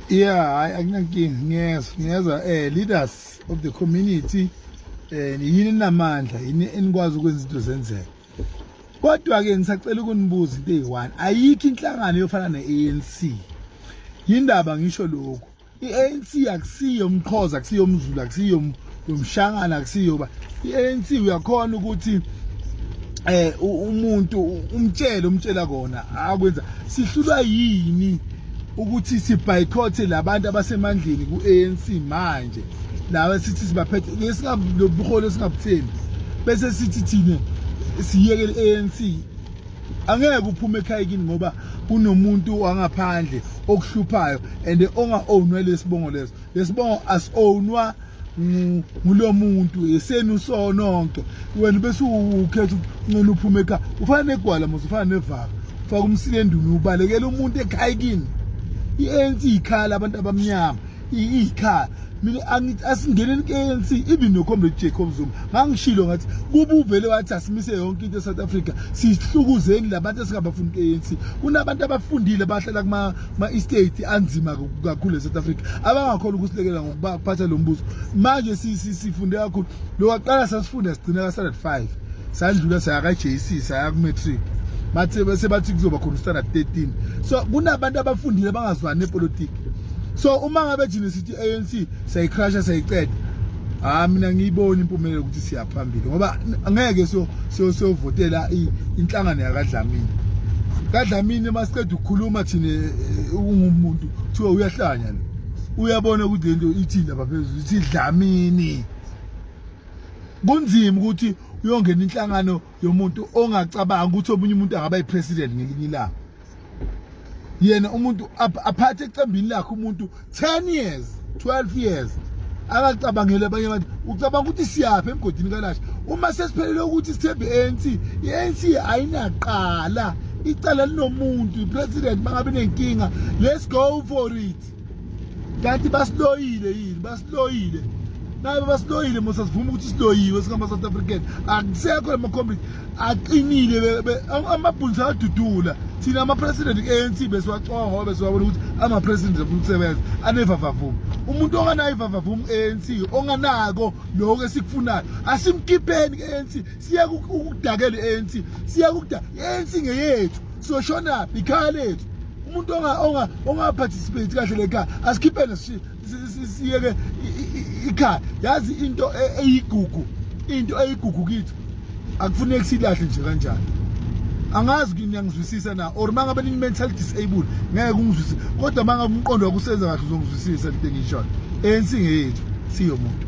Yeah, akunankinga ngiyeza leaders of the community yini namandla yini enikwazi ukwenza izinto zenzeke. Kodwa ke ngisacela ukunibuza into eyi1, ayikho inhlangano yofana neANC. Yindaba ngisho lokho. iANC akusiyo umXhosa, akusiyo umZulu, akusiyo umshangana, akusiyo ba. iANC uyakhona ukuthi umuntu umtshela kona akwenza sihlulwa yini ukuthi siboycott labantu abasemandleni kuANC manje lawa sithi sibaphethe ngesingabuholo singabuthembi bese sithi thina siyekele iANC. Angeke uphume ekhaya kini ngoba kunomuntu wangaphandle okuhluphayo and onga-ownwa lesibongo leso. Lesibongo as-ownwa ngulo muntu esenu sononke. Wena bese ukhetha ngene uphume ekhaya ufana negwala mose ufana nevaka ufaka umsilenduni ubalekela umuntu ekhaya kini. iANC ikhala abantu abamnyama ikhala mina angithi asingeneni iANC even no Comrade Jacob Zuma ngangishilo ngathi kuba uvele wathi asimise yonke into eSouth Africa sihlukuzeni labantu esingabafuni iANC. Kunabantu abafundile bahlala kuma estate anzima kakhulu eSouth Africa abangakhona ukusilekelela ngokuphatha lo mbuso. Manje sifunde kakhulu lo waqala sasifunda sigcina ka standard 5 sandlula saya ka JC saya ku matric bathe bese bathi kuzoba khona standard 13. So kunabantu abafundile bangazwani nepolitiki. So uma ngabe jini sithi ANC sayicrasha sayiceda mina ngiyibona impumelelo ukuthi siyaphambili ngoba angeke siyovotela inhlangano yakadlamini. KaDlamini masiceda ukukhuluma thina ungumuntu kuthiwa uyahlanya lo uyabona ukuthi lento ithi lapha phezulu ithi Dlamini. Kunzima ukuthi uyongena inhlangano yomuntu ongacabanga ukuthi omunye umuntu angaba yipresident ngelinye ilanga. Yena umuntu aphathe ecambini lakhe umuntu 10 years 12 years akacabangela abanye abantu ucabanga ukuthi siyapha emgodini kalasha. Uma sesiphelele ukuthi sithembe iANC ayinaqala icala linomuntu ipresident mangabe nenkinga let's go for it. Kanti basiloyile yini basiloyile nabe basiloyile mose sivuma ukuthi siloyiwe singama South African akusekho emakhombi aqinile amabhunzi adudula thina ama president iANC besiwaconga besiwabona ukuthi ama president afuna ukusebenza anevavavuma. Umuntu onganayo ivavavuma iANC onganako lokho esikufunayo asimkhipheni iANC siya ukudakela iANC siya ukudakela iANC ngeyethu soshona ikhaya lethu. Umuntu onga participate kahle lekhaya asikhiphele siyeke ikhaya. Yazi into eyigugu kithi akufuneki silahle nje kanjani. Angazi ngiyangizwisisa na or mangabe ni mental disabled ngeke ungizwisise kodwa mangabe umqondo wakusenza kahle uzongizwisisa into engisho. ANC ngeyethu siyo umuntu.